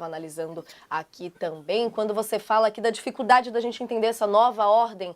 analisando aqui também, quando você fala aqui da dificuldade da gente entender essa nova ordem,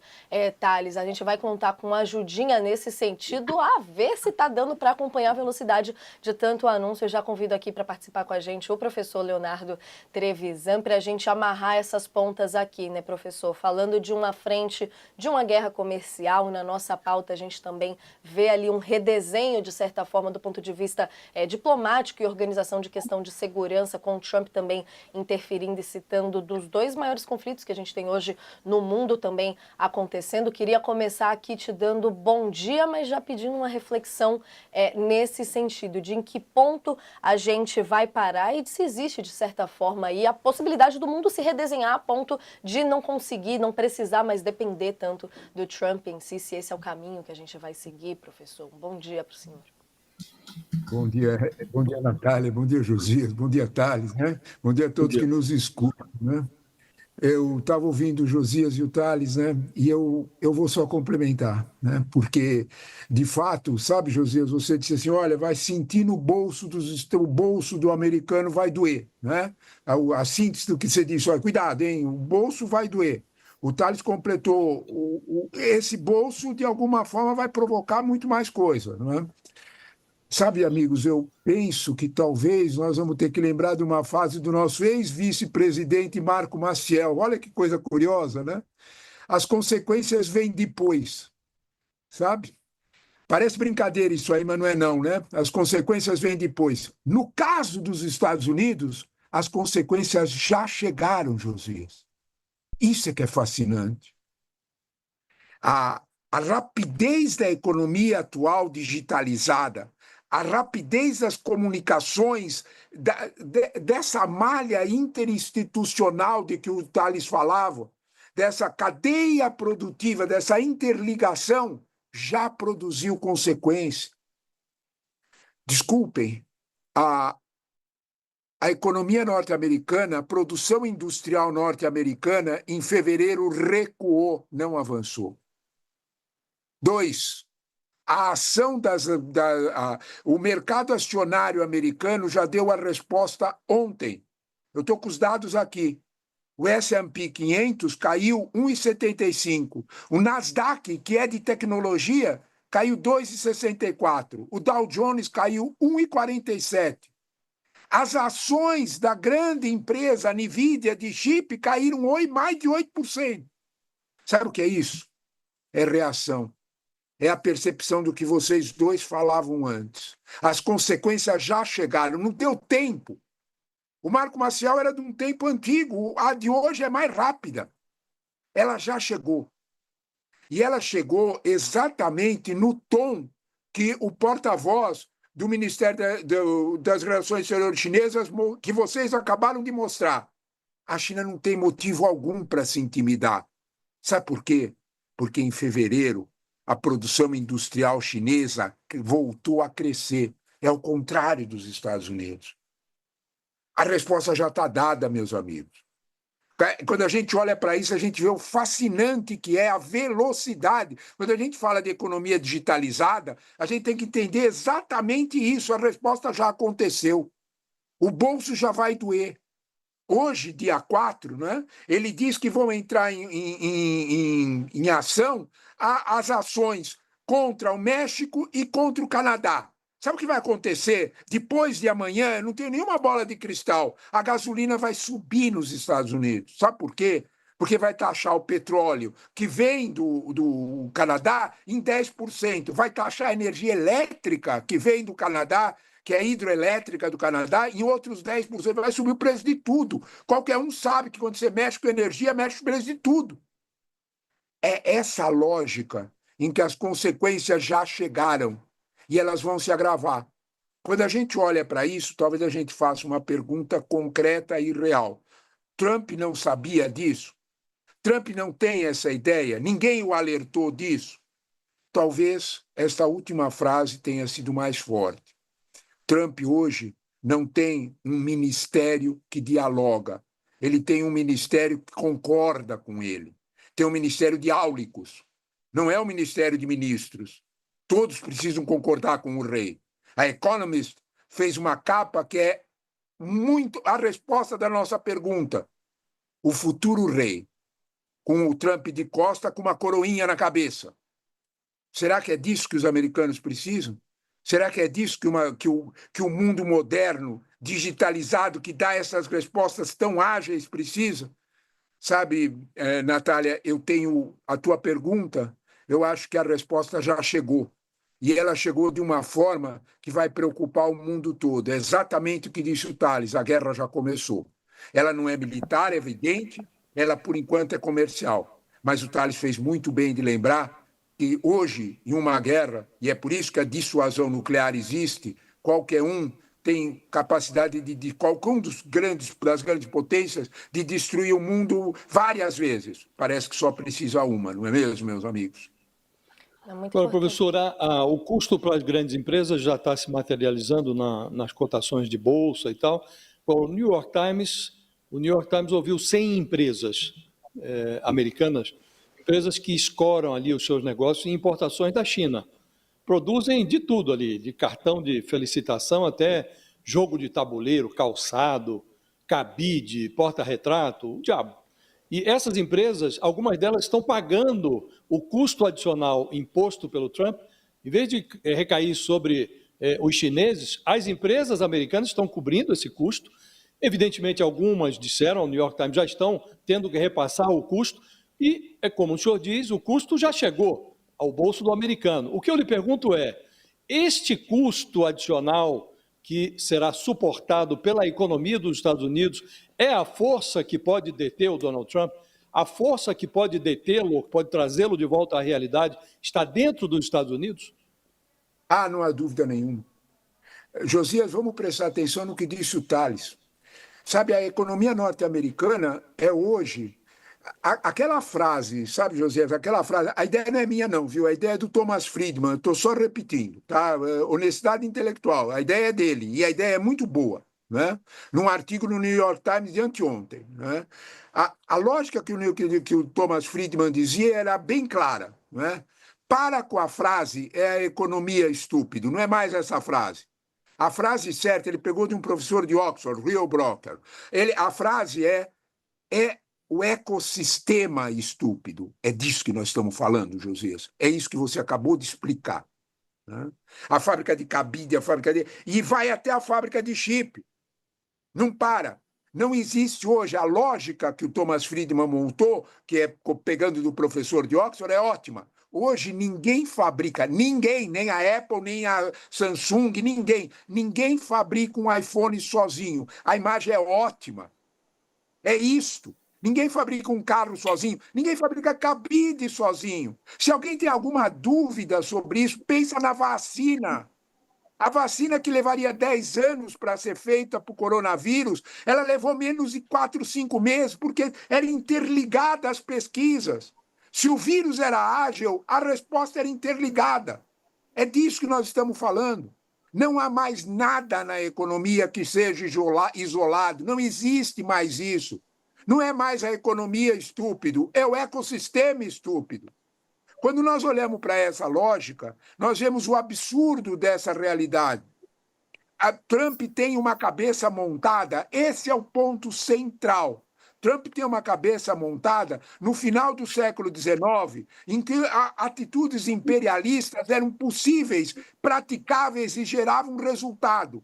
Thales, a gente vai contar com uma ajudinha nesse sentido, a ver se está dando para acompanhar a velocidade de tanto anúncio. Eu já convido aqui para participar com a gente o professor Leonardo Trevisan, para a gente amarrar essas pontas aqui, né, professor? Falando de uma frente, de uma guerra comercial, na nossa pauta a gente também vê ali um redesenho, de certa forma, do ponto de vista diplomático e organização de questão de segurança, com o Trump também interferindo e citando dos dois maiores conflitos que a gente tem hoje no mundo também acontecendo. Queria começar aqui te dando bom dia, mas já pedindo uma reflexão nesse sentido, de em que ponto a gente vai parar e se existe, de certa forma, aí, a possibilidade do mundo se redesenhar a ponto de não conseguir, não precisar mais depender tanto do Trump em si, se esse é o caminho que a gente vai seguir, professor. Um bom dia para o senhor. Bom dia, Natália, bom dia, Josias, bom dia, Thales, né? Bom dia a todos que nos escutam, né? Eu estava ouvindo o Josias e o Thales, né? E eu vou só complementar, né? Porque, de fato, sabe, Josias, você disse assim, olha, vai sentir no bolso o bolso do americano vai doer, né? A síntese do que você disse, olha, cuidado, hein? O bolso vai doer. O Thales completou, esse bolso, de alguma forma, vai provocar muito mais coisa, não é? Sabe, amigos, eu penso que talvez nós vamos ter que lembrar de uma fase do nosso ex-vice-presidente Marco Maciel. Olha que coisa curiosa, né? As consequências vêm depois, sabe? Parece brincadeira isso aí, mas não é não, né? As consequências vêm depois. No caso dos Estados Unidos, as consequências já chegaram, Josias. Isso é que é fascinante. A rapidez da economia atual digitalizada, a rapidez das comunicações, dessa malha interinstitucional de que o Thales falava, dessa cadeia produtiva, dessa interligação, já produziu consequência. Desculpem, a economia norte-americana, a produção industrial norte-americana, em fevereiro recuou, não avançou. 2, a ação o mercado acionário americano já deu a resposta ontem. Eu estou com os dados aqui. O S&P 500 caiu 1,75. O Nasdaq, que é de tecnologia, caiu 2,64. O Dow Jones caiu 1,47. As ações da grande empresa Nvidia de chip caíram mais de 8%. Sabe o que é isso? É reação. É a percepção do que vocês dois falavam antes. As consequências já chegaram, não deu tempo. O Marco Maciel era de um tempo antigo, a de hoje é mais rápida. Ela já chegou. E ela chegou exatamente no tom que o porta-voz do Ministério das Relações Exteriores chinesas, que vocês acabaram de mostrar. A China não tem motivo algum para se intimidar. Sabe por quê? Porque em fevereiro a produção industrial chinesa voltou a crescer. É o contrário dos Estados Unidos. A resposta já está dada, meus amigos. Quando a gente olha para isso, a gente vê o fascinante que é a velocidade. Quando a gente fala de economia digitalizada, a gente tem que entender exatamente isso. A resposta já aconteceu. O bolso já vai doer. Hoje, dia 4, né, ele diz que vão entrar em ação as ações contra o México e contra o Canadá. Sabe o que vai acontecer? Depois de amanhã, eu não tenho nenhuma bola de cristal, a gasolina vai subir nos Estados Unidos. Sabe por quê? Porque vai taxar o petróleo que vem do Canadá em 10%. Vai taxar a energia elétrica que vem do Canadá, que é a hidroelétrica do Canadá, em outros 10%. Vai subir o preço de tudo. Qualquer um sabe que quando você mexe com energia, mexe o preço de tudo. É essa lógica em que as consequências já chegaram e elas vão se agravar. Quando a gente olha para isso, talvez a gente faça uma pergunta concreta e real. Trump não sabia disso? Trump não tem essa ideia? Ninguém o alertou disso? Talvez esta última frase tenha sido mais forte. Trump hoje não tem um ministério que dialoga. Ele tem um ministério que concorda com ele. Tem um ministério de áulicos. Não é um ministério de ministros. Todos precisam concordar com o rei. A Economist fez uma capa que é muito a resposta da nossa pergunta. O futuro rei, com o Trump de costa, com uma coroinha na cabeça. Será que é disso que os americanos precisam? Será que é disso que o mundo moderno, digitalizado, que dá essas respostas tão ágeis, precisa? Sabe, Natália, eu tenho a tua pergunta, eu acho que a resposta já chegou. E ela chegou de uma forma que vai preocupar o mundo todo. É exatamente o que disse o Tales, a guerra já começou. Ela não é militar, é evidente, ela, por enquanto, é comercial. Mas o Tales fez muito bem de lembrar que hoje, em uma guerra, e é por isso que a dissuasão nuclear existe, qualquer um tem capacidade de qualquer um das grandes potências de destruir o mundo várias vezes. Parece que só precisa uma, não é mesmo, meus amigos? É muito Agora, importante. professora, o custo para as grandes empresas já está se materializando nas cotações de bolsa e tal. O New York Times ouviu 100 empresas americanas, empresas que escoram ali os seus negócios em importações da China. Produzem de tudo ali, de cartão de felicitação até jogo de tabuleiro, calçado, cabide, porta-retrato, o diabo. E essas empresas, algumas delas estão pagando o custo adicional imposto pelo Trump, em vez de recair sobre os chineses, as empresas americanas estão cobrindo esse custo. Evidentemente, algumas disseram, o New York Times já estão tendo que repassar o custo, e, como o senhor diz, o custo já chegou ao bolso do americano. O que eu lhe pergunto é, este custo adicional que será suportado pela economia dos Estados Unidos é a força que pode deter o Donald Trump? A força que pode detê-lo, pode trazê-lo de volta à realidade, está dentro dos Estados Unidos? Ah, não há dúvida nenhuma. Josias, vamos prestar atenção no que disse o Tales. Sabe, a economia norte-americana é hoje aquela frase, sabe, José, aquela frase, a ideia não é minha não, viu? A ideia é do Thomas Friedman, estou só repetindo, tá? Honestidade intelectual, a ideia é dele, e a ideia é muito boa, né? Num artigo no New York Times de anteontem, né? A lógica que o Thomas Friedman dizia era bem clara, né? Para com a frase é a economia estúpido, não é mais essa frase. A frase certa ele pegou de um professor de Oxford, Rio Brocker. A frase é o ecossistema estúpido. É disso que nós estamos falando, Josias. É isso que você acabou de explicar. Né? A fábrica de cabide, a fábrica de... E vai até a fábrica de chip. Não para. Não existe hoje a lógica que o Thomas Friedman montou, que é pegando do professor de Oxford, é ótima. Hoje ninguém fabrica, ninguém, nem a Apple, nem a Samsung, ninguém fabrica um iPhone sozinho. A imagem é ótima. É isto. Ninguém fabrica um carro sozinho, ninguém fabrica cabide sozinho. Se alguém tem alguma dúvida sobre isso, pensa na vacina. A vacina que levaria 10 anos para ser feita para o coronavírus, ela levou menos de 4, 5 meses, porque era interligada às pesquisas. Se o vírus era ágil, a resposta era interligada. É disso que nós estamos falando. Não há mais nada na economia que seja isolado, não existe mais isso. Não é mais a economia estúpido, é o ecossistema estúpido. Quando nós olhamos para essa lógica, nós vemos o absurdo dessa realidade. A Trump tem uma cabeça montada, esse é o ponto central. Trump tem uma cabeça montada no final do século XIX, em que atitudes imperialistas eram possíveis, praticáveis e geravam resultado.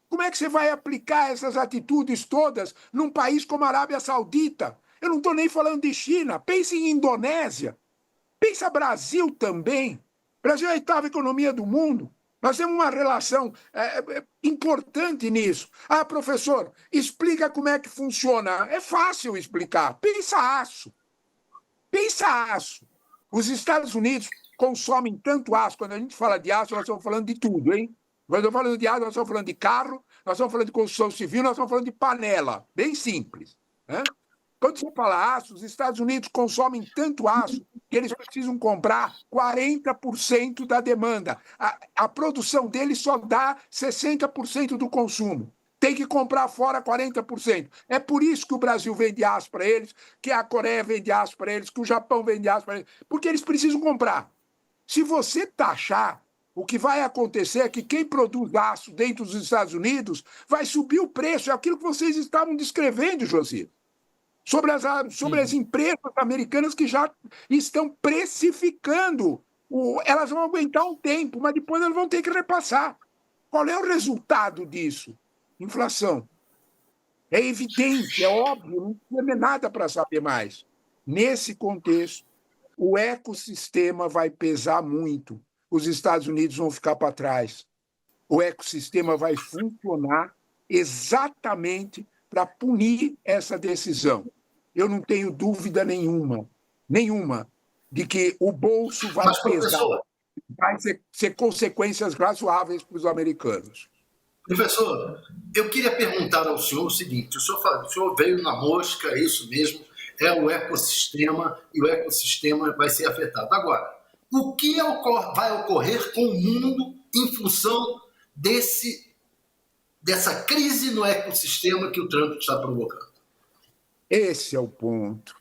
Como é que você vai aplicar essas atitudes todas num país como a Arábia Saudita? Eu não estou nem falando de China. Pense em Indonésia. Pensa Brasil também. Brasil é a oitava economia do mundo. Nós temos uma relação importante nisso. Ah, professor, explica como é que funciona. É fácil explicar. Pensa aço. Pensa aço. Os Estados Unidos consomem tanto aço. Quando a gente fala de aço, nós estamos falando de tudo, hein? Quando eu falo de aço, nós estamos falando de carro, nós estamos falando de construção civil, nós estamos falando de panela. Bem simples. Né? Quando você fala aço, os Estados Unidos consomem tanto aço que eles precisam comprar 40% da demanda. A produção deles só dá 60% do consumo. Tem que comprar fora 40%. É por isso que o Brasil vende aço para eles, que a Coreia vende aço para eles, que o Japão vende aço para eles, porque eles precisam comprar. Se você taxar, O que vai acontecer é que quem produz aço dentro dos Estados Unidos vai subir o preço. É aquilo que vocês estavam descrevendo, José. Sobre as empresas americanas que já estão precificando. Elas vão aguentar um tempo, mas depois elas vão ter que repassar. Qual é o resultado disso? Inflação. É evidente, é óbvio, não tem nada para saber mais. Nesse contexto, o ecossistema vai pesar muito. Os Estados Unidos vão ficar para trás. O ecossistema vai funcionar exatamente para punir essa decisão. Eu não tenho dúvida nenhuma, de que o bolso vai pesar, vai ser consequências razoáveis para os americanos. Professor, eu queria perguntar ao senhor o seguinte: o senhor veio na mosca, é isso mesmo, é o ecossistema e o ecossistema vai ser afetado. Agora, o que vai ocorrer com o mundo em função dessa crise no ecossistema que o Trump está provocando? Esse é o ponto.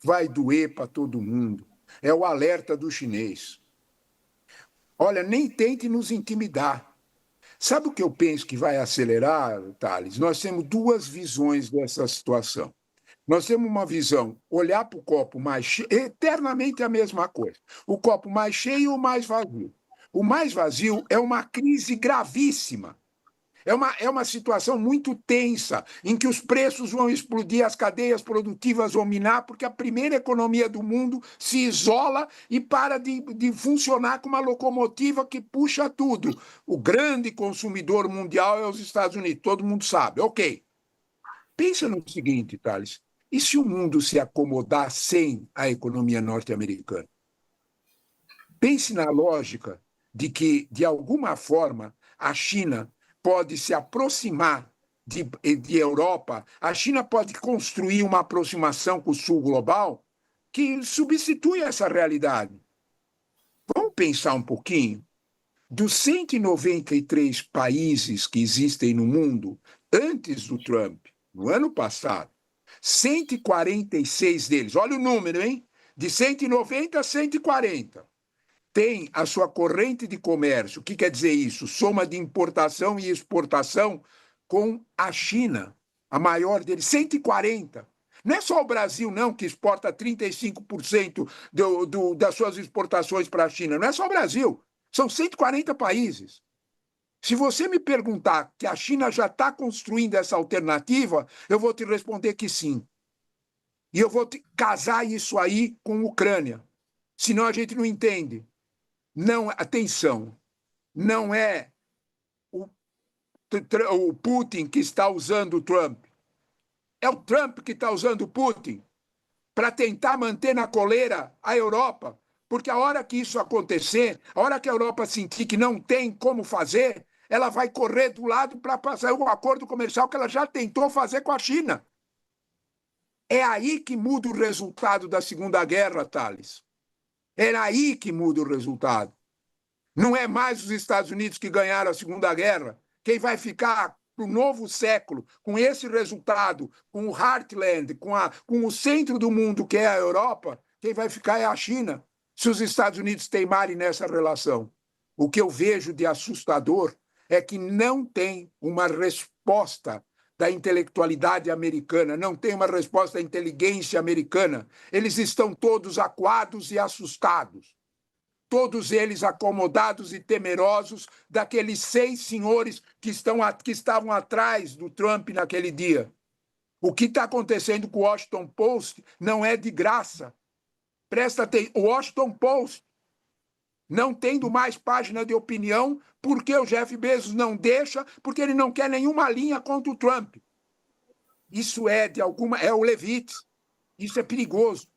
Vai doer para todo mundo. É o alerta do chinês. Olha, nem tente nos intimidar. Sabe o que eu penso que vai acelerar, Thales? Nós temos duas visões dessa situação. Nós temos uma visão, olhar para o copo mais cheio, eternamente a mesma coisa. O copo mais cheio ou mais vazio. O mais vazio é uma crise gravíssima. É uma situação muito tensa, em que os preços vão explodir, as cadeias produtivas vão minar, porque a primeira economia do mundo se isola e para de funcionar como uma locomotiva que puxa tudo. O grande consumidor mundial é os Estados Unidos, todo mundo sabe. Ok. Pensa no seguinte, Thales, e se o mundo se acomodar sem a economia norte-americana? Pense na lógica de que, de alguma forma, a China pode se aproximar de Europa, a China pode construir uma aproximação com o sul global que substitui essa realidade. Vamos pensar um pouquinho. Dos 193 países que existem no mundo, antes do Trump, no ano passado, 146 deles, olha o número, hein? De 190 a 140. Tem a sua corrente de comércio. O que quer dizer isso? Soma de importação e exportação com a China, a maior deles, 140. Não é só o Brasil, não, que exporta 35% das suas exportações para a China. Não é só o Brasil. São 140 países. Se você me perguntar que a China já está construindo essa alternativa, eu vou te responder que sim. E eu vou casar isso aí com a Ucrânia. Senão a gente não entende. Não, atenção, não é o Putin que está usando o Trump. É o Trump que está usando o Putin para tentar manter na coleira a Europa. Porque a hora que isso acontecer, a hora que a Europa sentir que não tem como fazer, ela vai correr do lado para passar o acordo comercial que ela já tentou fazer com a China. É aí que muda o resultado da Segunda Guerra, Thales. Era aí que muda o resultado. Não é mais os Estados Unidos que ganharam a Segunda Guerra. Quem vai ficar para o novo século com esse resultado, com o Heartland, com o centro do mundo, que é a Europa, quem vai ficar é a China, se os Estados Unidos teimarem nessa relação. O que eu vejo de assustador é que não tem uma resposta da intelectualidade americana, não tem uma resposta da inteligência americana. Eles estão todos acuados e assustados. Todos eles acomodados e temerosos daqueles 6 senhores que estavam atrás do Trump naquele dia. O que está acontecendo com o Washington Post não é de graça. Presta atenção, o Washington Post não tendo mais página de opinião, porque o Jeff Bezos não deixa, porque ele não quer nenhuma linha contra o Trump. Isso é o Levitt. Isso é perigoso.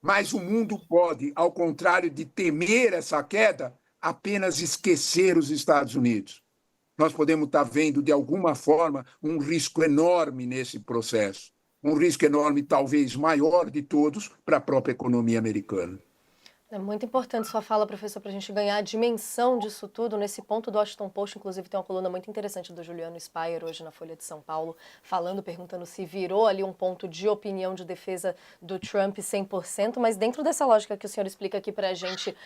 Mas o mundo pode, ao contrário de temer essa queda, apenas esquecer os Estados Unidos. Nós podemos estar vendo, de alguma forma, um risco enorme nesse processo. Um risco enorme, talvez maior de todos, para a própria economia americana. É muito importante sua fala, professor, para a gente ganhar a dimensão disso tudo. Nesse ponto do Washington Post, inclusive, tem uma coluna muito interessante do Juliano Speyer, hoje na Folha de São Paulo, falando, perguntando se virou ali um ponto de opinião de defesa do Trump 100%, mas dentro dessa lógica que o senhor explica aqui para a gente,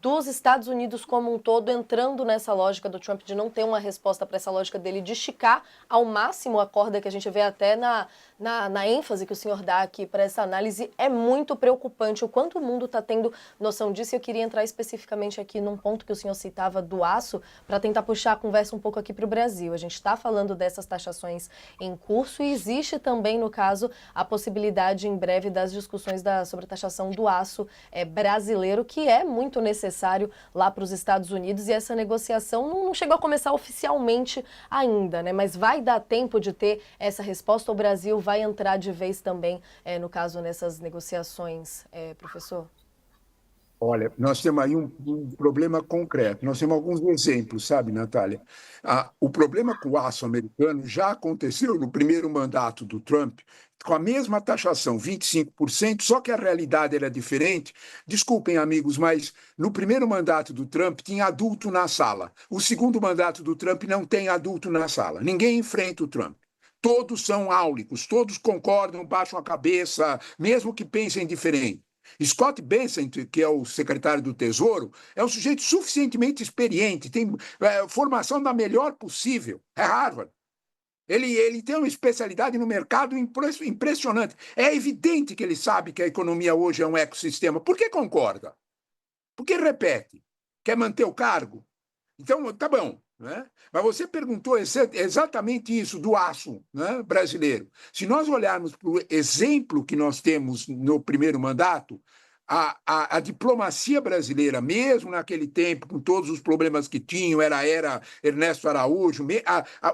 dos Estados Unidos como um todo, entrando nessa lógica do Trump de não ter uma resposta para essa lógica dele de esticar ao máximo a corda, que a gente vê até na ênfase que o senhor dá aqui para essa análise, é muito preocupante o quanto o mundo está tendo noção disso. E eu queria entrar especificamente aqui num ponto que o senhor citava do aço, para tentar puxar a conversa um pouco aqui para o Brasil. A gente está falando dessas taxações em curso e existe também, no caso, a possibilidade em breve das discussões sobre a taxação do aço brasileiro, que é muito necessário lá para os Estados Unidos, e essa negociação não chegou a começar oficialmente ainda, né? Mas vai dar tempo de ter essa resposta. O Brasil vai entrar de vez também, no caso, nessas negociações, professor? Olha, nós temos aí um problema concreto. Nós temos alguns exemplos, sabe, Natália? O problema com o aço americano já aconteceu no primeiro mandato do Trump, com a mesma taxação, 25%, só que a realidade era diferente. Desculpem, amigos, mas no primeiro mandato do Trump tinha adulto na sala. O segundo mandato do Trump não tem adulto na sala. Ninguém enfrenta o Trump. Todos são áulicos, todos concordam, baixam a cabeça, mesmo que pensem diferente. Scott Bessent, que é o secretário do Tesouro, é um sujeito suficientemente experiente, tem formação da melhor possível, é Harvard. Ele tem uma especialidade no mercado impressionante. É evidente que ele sabe que a economia hoje é um ecossistema. Por que concorda? Por que repete? Quer manter o cargo? Então, tá bom. Né? Mas você perguntou exatamente isso do aço, né, brasileiro. Se nós olharmos para o exemplo que nós temos no primeiro mandato, a diplomacia brasileira, mesmo naquele tempo, com todos os problemas que tinham, era Ernesto Araújo,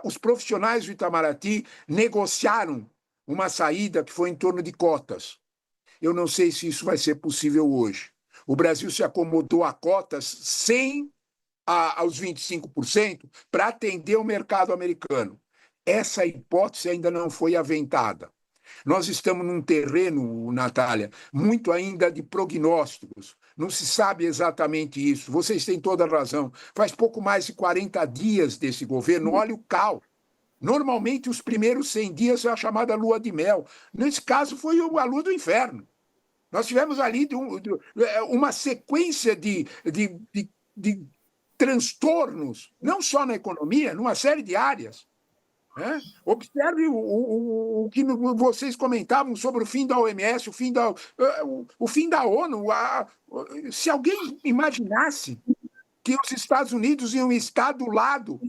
os profissionais do Itamaraty negociaram uma saída que foi em torno de cotas. Eu não sei se isso vai ser possível hoje. O Brasil se acomodou a cotas sem aos 25% para atender o mercado americano. Essa hipótese ainda não foi aventada. Nós estamos num terreno, Natália, muito ainda de prognósticos. Não se sabe exatamente isso. Vocês têm toda a razão. Faz pouco mais de 40 dias desse governo. Olha o caos. Normalmente, os primeiros 100 dias é a chamada lua de mel. Nesse caso, foi a lua do inferno. Nós tivemos ali uma sequência de transtornos, não só na economia, numa série de áreas. Né? Observe o que vocês comentavam sobre o fim da OMS, o fim da ONU. Se alguém imaginasse que os Estados Unidos iam estar do lado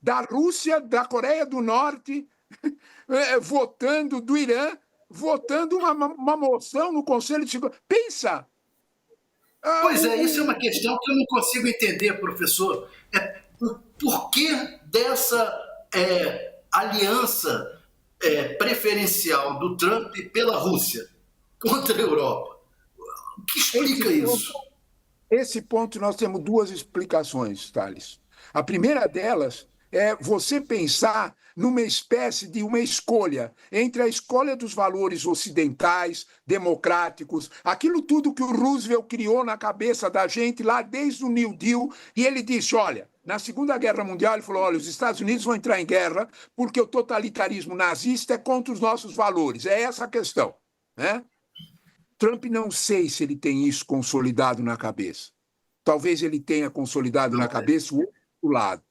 da Rússia, da Coreia do Norte, votando, do Irã, votando uma moção no Conselho de Segurança. Pensa! Pois é, isso é uma questão que eu não consigo entender, professor. Por que dessa aliança preferencial do Trump pela Rússia contra a Europa? O que explica isso? Esse ponto nós temos duas explicações, Thales. A primeira delas é você pensar numa espécie de uma escolha entre a escolha dos valores ocidentais, democráticos, aquilo tudo que o Roosevelt criou na cabeça da gente lá desde o New Deal, e ele disse, olha, na Segunda Guerra Mundial ele falou, olha, os Estados Unidos vão entrar em guerra porque o totalitarismo nazista é contra os nossos valores, é essa a questão. Né? Trump não sei se ele tem isso consolidado na cabeça. Talvez ele tenha consolidado na cabeça o outro lado,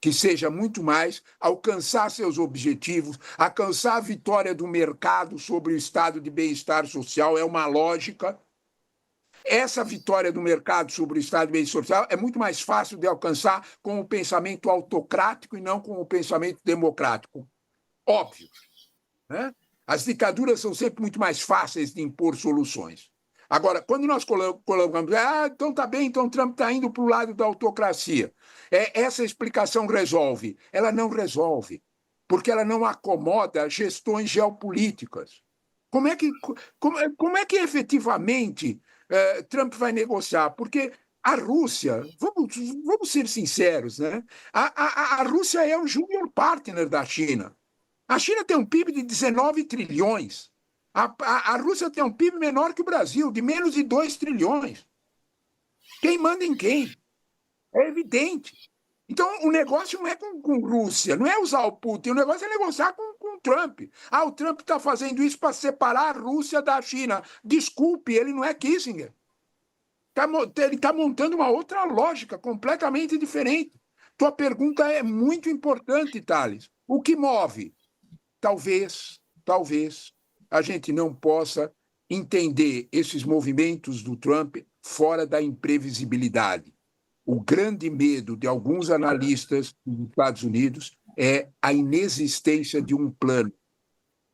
que seja muito mais alcançar seus objetivos, alcançar a vitória do mercado sobre o estado de bem-estar social, é uma lógica. Essa vitória do mercado sobre o estado de bem-estar social é muito mais fácil de alcançar com o pensamento autocrático e não com o pensamento democrático. Óbvio. Né? As ditaduras são sempre muito mais fáceis de impor soluções. Agora, quando nós colocamos, então tá bem, então Trump está indo para o lado da autocracia. Essa explicação resolve. Ela não resolve, porque ela não acomoda gestões geopolíticas. Como é que efetivamente Trump vai negociar? Porque a Rússia, vamos ser sinceros, né? A Rússia é o junior partner da China. A China tem um PIB de 19 trilhões. A Rússia tem um PIB menor que o Brasil, de menos de 2 trilhões. Quem manda em quem? É evidente. Então, o negócio não é com Rússia, não é usar o Putin, o negócio é negociar com o Trump. Ah, o Trump está fazendo isso para separar a Rússia da China. Desculpe, ele não é Kissinger. Ele está montando uma outra lógica completamente diferente. Tua pergunta é muito importante, Thales. O que move? Talvez a gente não possa entender esses movimentos do Trump fora da imprevisibilidade. O grande medo de alguns analistas dos Estados Unidos é a inexistência de um plano.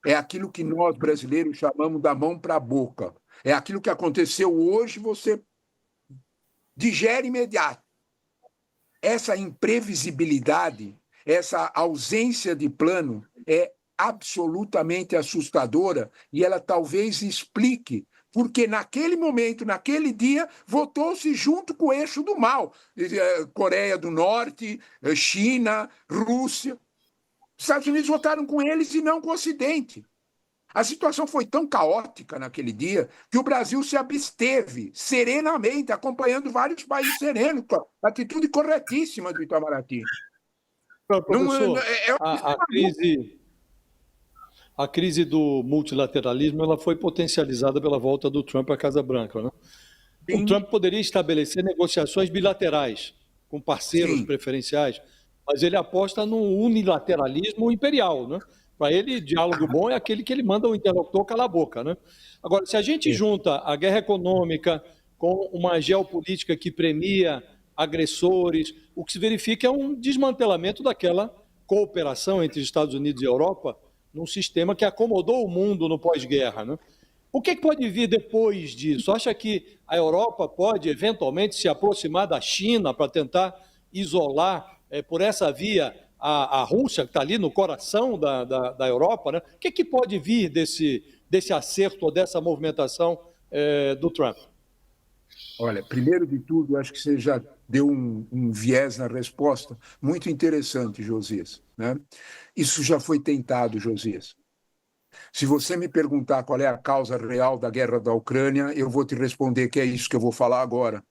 É aquilo que nós, brasileiros, chamamos da mão para a boca. É aquilo que aconteceu hoje, você digere imediato. Essa imprevisibilidade, essa ausência de plano é absolutamente assustadora e ela talvez explique porque naquele momento, naquele dia, votou-se junto com o eixo do mal. Coreia do Norte, China, Rússia. Os Estados Unidos votaram com eles e não com o Ocidente. A situação foi tão caótica naquele dia que o Brasil se absteve serenamente, acompanhando vários países serenos, com a atitude corretíssima do Itamaraty. Professor, a crise do multilateralismo ela foi potencializada pela volta do Trump à Casa Branca, né? Sim. O Trump poderia estabelecer negociações bilaterais com parceiros Sim. preferenciais, mas ele aposta no unilateralismo imperial, né? Para ele, diálogo bom é aquele que ele manda o interlocutor calar a boca, né? Agora, se a gente junta a guerra econômica com uma geopolítica que premia agressores, o que se verifica é um desmantelamento daquela cooperação entre Estados Unidos e Europa num sistema que acomodou o mundo no pós-guerra, né? O que pode vir depois disso? Acha que a Europa pode, eventualmente, se aproximar da China para tentar isolar, por essa via, a Rússia, que está ali no coração da Europa, né? O que pode vir desse acerto ou dessa movimentação do Trump? Olha, primeiro de tudo, acho que você já deu um viés na resposta muito interessante, Josias, né? Isso já foi tentado, Josias. Se você me perguntar qual é a causa real da guerra da Ucrânia, eu vou te responder que é isso que eu vou falar agora.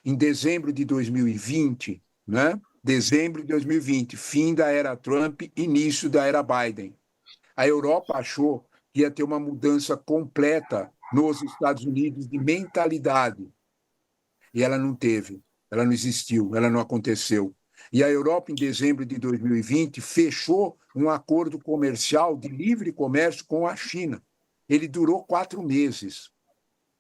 Em dezembro de 2020, né? Dezembro de 2020, fim da era Trump, início da era Biden. A Europa achou que ia ter uma mudança completa nos Estados Unidos de mentalidade. E ela não teve, ela não existiu, ela não aconteceu. E a Europa, em dezembro de 2020, fechou um acordo comercial de livre comércio com a China. Ele durou 4 meses.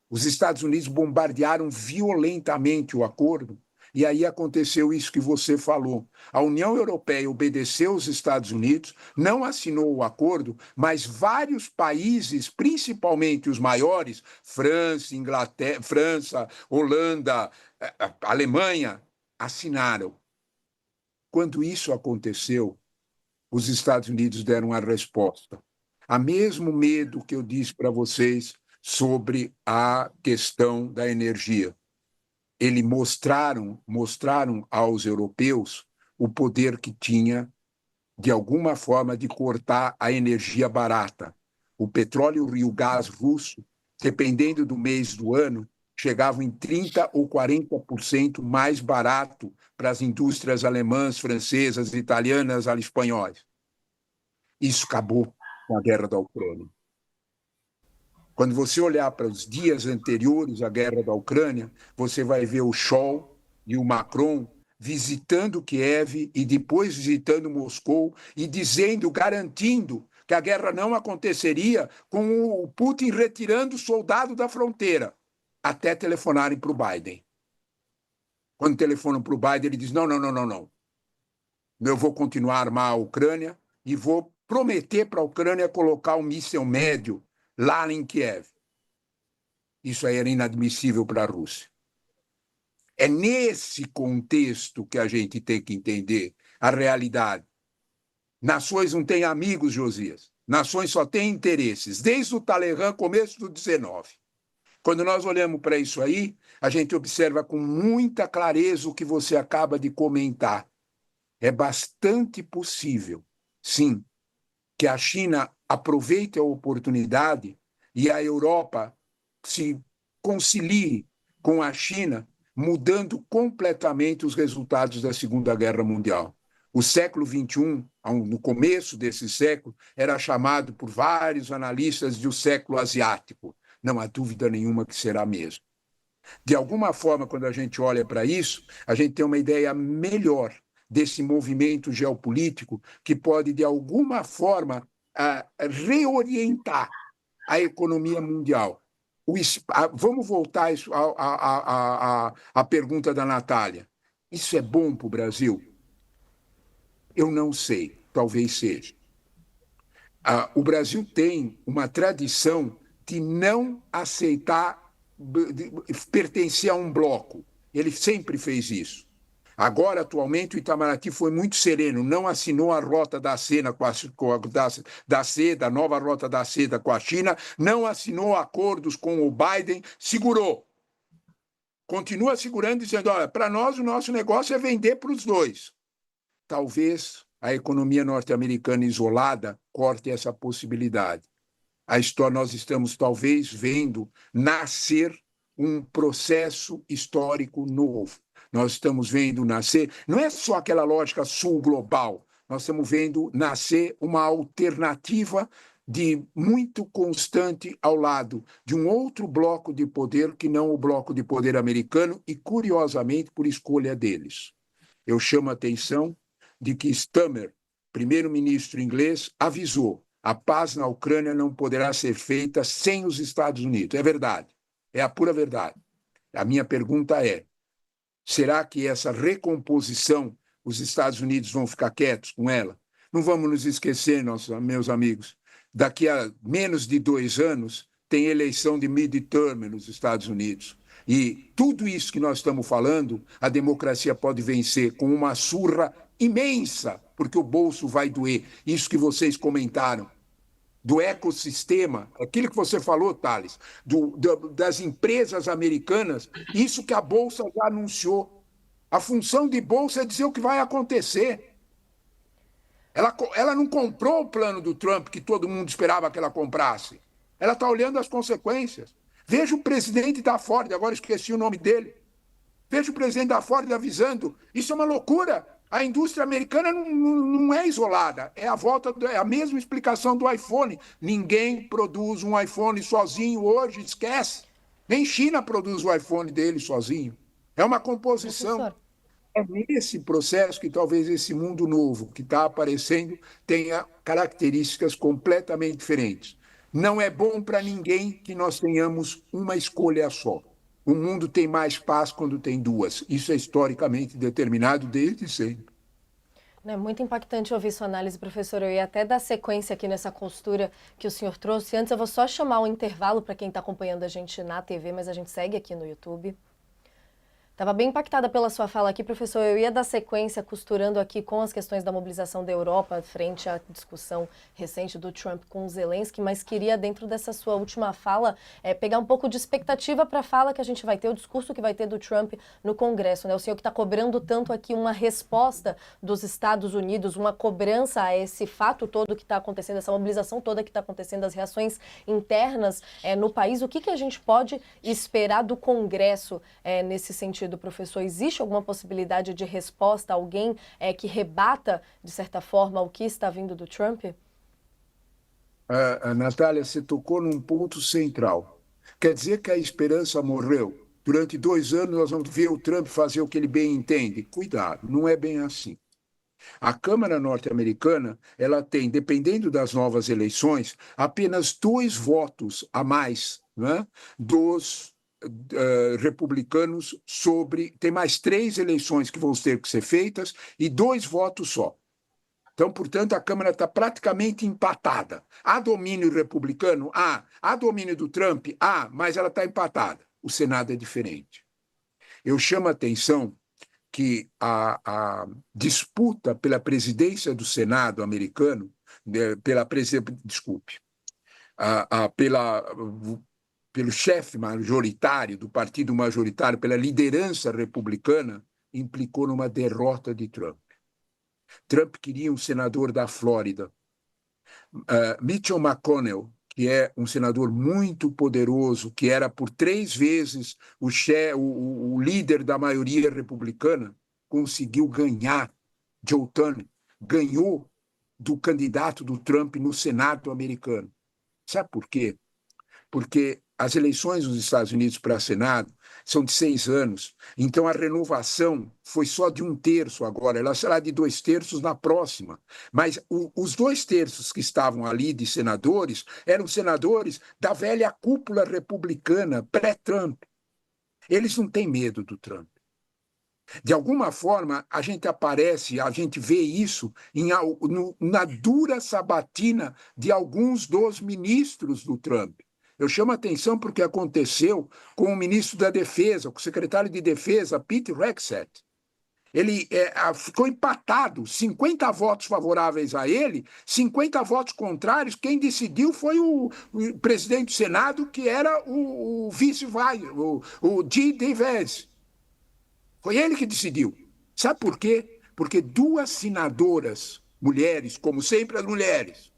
Os Estados Unidos bombardearam violentamente o acordo, e aí aconteceu isso que você falou. A União Europeia obedeceu os Estados Unidos, não assinou o acordo, mas vários países, principalmente os maiores, França, Inglaterra, França, Holanda, Alemanha, assinaram. Quando isso aconteceu, os Estados Unidos deram a resposta. Há mesmo medo que eu disse para vocês sobre a questão da energia. Eles mostraram aos europeus o poder que tinha, de alguma forma, de cortar a energia barata. O petróleo e o gás russo, dependendo do mês do ano, chegavam em 30% ou 40% mais barato para as indústrias alemãs, francesas, italianas, espanhóis. Isso acabou com a guerra da Ucrânia. Quando você olhar para os dias anteriores à guerra da Ucrânia, você vai ver o Scholz e o Macron visitando Kiev e depois visitando Moscou e dizendo, garantindo que a guerra não aconteceria com o Putin retirando o soldado da fronteira, até telefonarem para o Biden. Quando telefonam para o Biden, ele diz, não. Eu vou continuar a armar a Ucrânia e vou prometer para a Ucrânia colocar um míssil médio lá em Kiev. Isso aí era inadmissível para a Rússia. É nesse contexto que a gente tem que entender a realidade. Nações não têm amigos, Josias. Nações só têm interesses, desde o Talleyrand, começo do 19. Quando nós olhamos para isso aí, a gente observa com muita clareza o que você acaba de comentar. É bastante possível, sim, que a China aproveite a oportunidade e a Europa se concilie com a China mudando completamente os resultados da Segunda Guerra Mundial. O século XXI, no começo desse século, era chamado por vários analistas de o século asiático. Não há dúvida nenhuma que será mesmo. De alguma forma, quando a gente olha para isso, a gente tem uma ideia melhor desse movimento geopolítico que pode, de alguma forma, reorientar a economia mundial. Vamos voltar à pergunta da Natália. Isso é bom para o Brasil? Eu não sei, talvez seja. O Brasil tem uma tradição de não aceitar pertencer a um bloco. Ele sempre fez isso. Agora, atualmente, o Itamaraty foi muito sereno, não assinou a rota da seda da nova rota da seda com a China, não assinou acordos com o Biden, segurou. Continua segurando, dizendo, olha, para nós o nosso negócio é vender para os dois. Talvez a economia norte-americana isolada corte essa possibilidade. Nós estamos talvez vendo nascer um processo histórico novo. Nós estamos vendo nascer, não é só aquela lógica sul global, nós estamos vendo nascer uma alternativa de muito constante ao lado de um outro bloco de poder que não o bloco de poder americano e, curiosamente, por escolha deles. Eu chamo a atenção de que Stammer, primeiro-ministro inglês, avisou: a paz na Ucrânia não poderá ser feita sem os Estados Unidos. É verdade, é a pura verdade. A minha pergunta é: será que essa recomposição, os Estados Unidos vão ficar quietos com ela? Não vamos nos esquecer, meus amigos, daqui a menos de 2 anos tem eleição de midterm nos Estados Unidos. E tudo isso que nós estamos falando, a democracia pode vencer com uma surra imensa, porque o bolso vai doer. Isso que vocês comentaram, do ecossistema, aquilo que você falou, Thales, das empresas americanas, isso que a Bolsa já anunciou. A função de Bolsa é dizer o que vai acontecer. Ela não comprou o plano do Trump, que todo mundo esperava que ela comprasse. Ela está olhando as consequências. Veja o presidente da Ford, agora esqueci o nome dele. Veja o presidente da Ford avisando. Isso é uma loucura. A indústria americana não é isolada. É a mesma explicação do iPhone. Ninguém produz um iPhone sozinho hoje, esquece. Nem China produz o iPhone dele sozinho. É uma composição. Professor. É nesse processo que talvez esse mundo novo que está aparecendo tenha características completamente diferentes. Não é bom para ninguém que nós tenhamos uma escolha só. O mundo tem mais paz quando tem duas. Isso é historicamente determinado desde sempre. É muito impactante ouvir sua análise, professor. Eu ia até dar sequência aqui nessa costura que o senhor trouxe. Antes, eu vou só chamar um intervalo para quem está acompanhando a gente na TV, mas a gente segue aqui no YouTube. Estava bem impactada pela sua fala aqui, professor. Eu ia dar sequência costurando aqui com as questões da mobilização da Europa frente à discussão recente do Trump com o Zelensky, mas queria, dentro dessa sua última fala, pegar um pouco de expectativa para a fala que a gente vai ter, o discurso que vai ter do Trump no Congresso, né? O senhor que está cobrando tanto aqui uma resposta dos Estados Unidos, uma cobrança a esse fato todo que está acontecendo, essa mobilização toda que está acontecendo, as reações internas no país. O que a gente pode esperar do Congresso nesse sentido? Professor, existe alguma possibilidade de resposta a alguém que rebata, de certa forma, o que está vindo do Trump? Natália, você tocou num ponto central. Quer dizer que a esperança morreu? Durante 2 anos nós vamos ver o Trump fazer o que ele bem entende? Cuidado, não é bem assim. A Câmara norte-americana, ela tem, dependendo das novas eleições, apenas 2 votos a mais, né, dos republicanos tem mais 3 eleições que vão ter que ser feitas e 2 votos só. Então, portanto, a Câmara está praticamente empatada. Há domínio republicano? Há domínio do Trump? Mas ela está empatada. O Senado é diferente. Eu chamo a atenção que a disputa pela presidência do Senado americano, pelo chefe majoritário do partido majoritário, pela liderança republicana, implicou numa derrota de Trump. Trump queria um senador da Flórida. Mitchell McConnell, que é um senador muito poderoso, que era por 3 vezes o líder da maioria republicana, conseguiu ganhar. Joe Turner ganhou do candidato do Trump no Senado americano. Sabe por quê? Porque as eleições nos Estados Unidos para Senado são de 6 anos, então a renovação foi só de 1/3 agora, ela será de 2/3 na próxima. Mas os 2/3 que estavam ali de senadores eram senadores da velha cúpula republicana pré-Trump. Eles não têm medo do Trump. De alguma forma, a gente vê isso na dura sabatina de alguns dos ministros do Trump. Eu chamo a atenção porque aconteceu com o ministro da Defesa, com o secretário de Defesa, Pete Hegseth. Ele ficou empatado, 50 votos favoráveis a ele, 50 votos contrários. Quem decidiu foi o presidente do Senado, que era o o D. Vance. Foi ele que decidiu. Sabe por quê? Porque 2 senadoras, mulheres, como sempre as mulheres,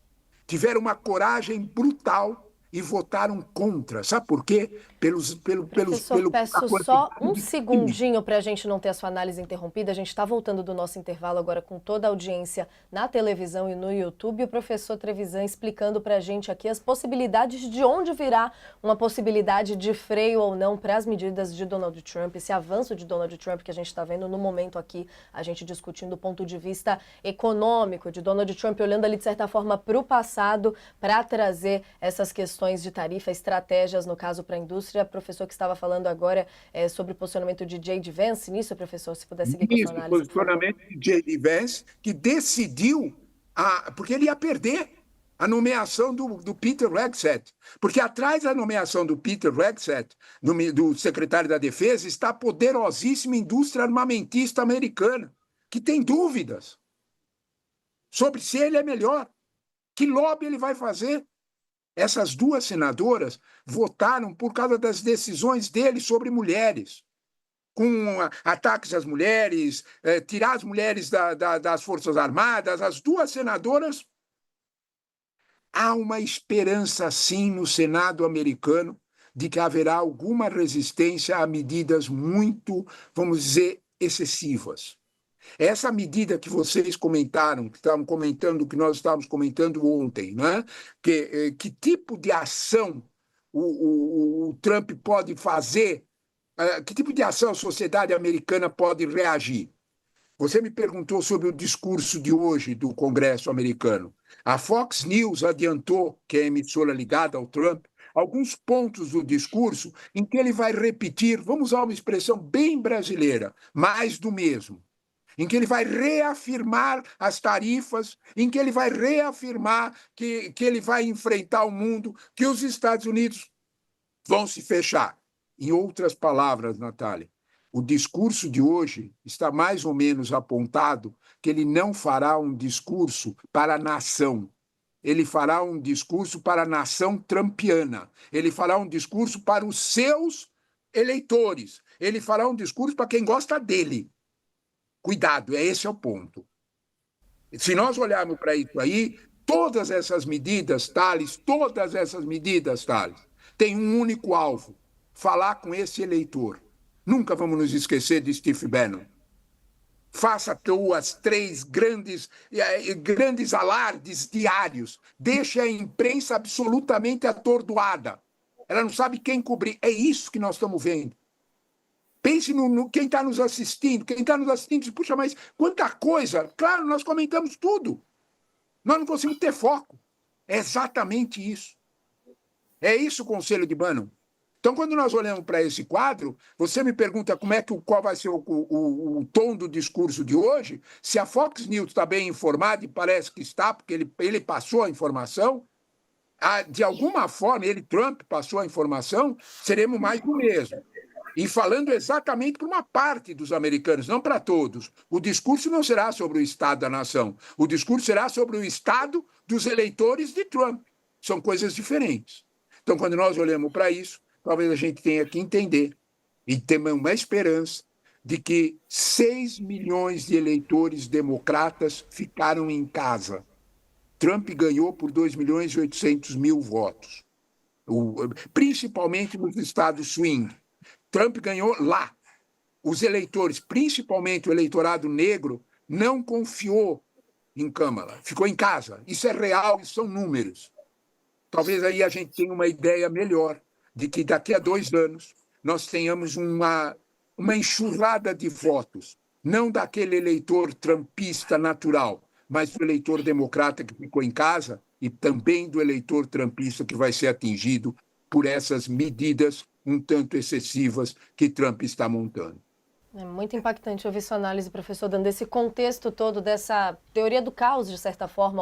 tiveram uma coragem brutal e votaram contra. Sabe por quê? Professor, peço só um segundinho para a gente não ter a sua análise interrompida. A gente está voltando do nosso intervalo agora com toda a audiência na televisão e no YouTube. E o professor Trevisan explicando para a gente aqui as possibilidades de onde virá uma possibilidade de freio ou não para as medidas de Donald Trump, esse avanço de Donald Trump que a gente está vendo no momento aqui, a gente discutindo o ponto de vista econômico de Donald Trump, olhando ali de certa forma para o passado, para trazer essas questões de tarifa, estratégias, no caso, para a indústria. Professor, que estava falando agora sobre o posicionamento de J.D. Vance, nisso, professor, se puder seguir com a sua análise. O posicionamento de J.D. Vance, que decidiu, porque ele ia perder a nomeação do Peter Hegseth, porque atrás da nomeação do Peter Hegseth, do secretário da Defesa, está a poderosíssima indústria armamentista americana, que tem dúvidas sobre se ele é melhor, que lobby ele vai fazer. Essas 2 senadoras votaram por causa das decisões dele sobre mulheres, com ataques às mulheres, tirar as mulheres das Forças Armadas. As 2 senadoras. Há uma esperança, sim, no Senado americano de que haverá alguma resistência a medidas muito, vamos dizer, excessivas. Essa medida que vocês comentaram, que estavam comentando, que nós estávamos comentando ontem, né? Que tipo de ação o Trump pode fazer, que tipo de ação a sociedade americana pode reagir? Você me perguntou sobre o discurso de hoje do Congresso americano. A Fox News adiantou, que é a emissora ligada ao Trump, alguns pontos do discurso em que ele vai repetir, vamos usar uma expressão bem brasileira, mais do mesmo, em que ele vai reafirmar as tarifas, em que ele vai reafirmar que ele vai enfrentar o mundo, que os Estados Unidos vão se fechar. Em outras palavras, Natália, o discurso de hoje está mais ou menos apontado que ele não fará um discurso para a nação. Ele fará um discurso para a nação trumpiana. Ele fará um discurso para os seus eleitores. Ele fará um discurso para quem gosta dele. Cuidado, esse é o ponto. Se nós olharmos para isso aí, todas essas medidas, Thales, têm um único alvo: falar com esse eleitor. Nunca vamos nos esquecer de Steve Bannon. Faça 3 grandes alardes diários. Deixe a imprensa absolutamente atordoada. Ela não sabe quem cobrir. É isso que nós estamos vendo. Pense no quem está nos assistindo. Quem está nos assistindo diz, puxa, mas quanta coisa. Claro, nós comentamos tudo. Nós não conseguimos ter foco. É exatamente isso. É isso o Conselho de Bannon. Então, quando nós olhamos para esse quadro, você me pergunta qual vai ser o tom do discurso de hoje. Se a Fox News está bem informada, e parece que está, porque ele passou a informação, de alguma forma, Trump passou a informação, seremos mais do mesmo. E falando exatamente para uma parte dos americanos, não para todos. O discurso não será sobre o Estado da nação. O discurso será sobre o Estado dos eleitores de Trump. São coisas diferentes. Então, quando nós olhamos para isso, talvez a gente tenha que entender e ter uma esperança de que 6 milhões de eleitores democratas ficaram em casa. Trump ganhou por 2.800.000 votos, principalmente nos estados swing. Trump ganhou lá. Os eleitores, principalmente o eleitorado negro, não confiou em Kamala, ficou em casa. Isso é real, isso são números. Talvez aí a gente tenha uma ideia melhor de que daqui a 2 anos nós tenhamos uma enxurrada de votos, não daquele eleitor trumpista natural, mas do eleitor democrata que ficou em casa e também do eleitor trumpista que vai ser atingido por essas medidas um tanto excessivas que Trump está montando. É muito impactante ouvir sua análise, professor, dando esse contexto todo dessa teoria do caos, de certa forma,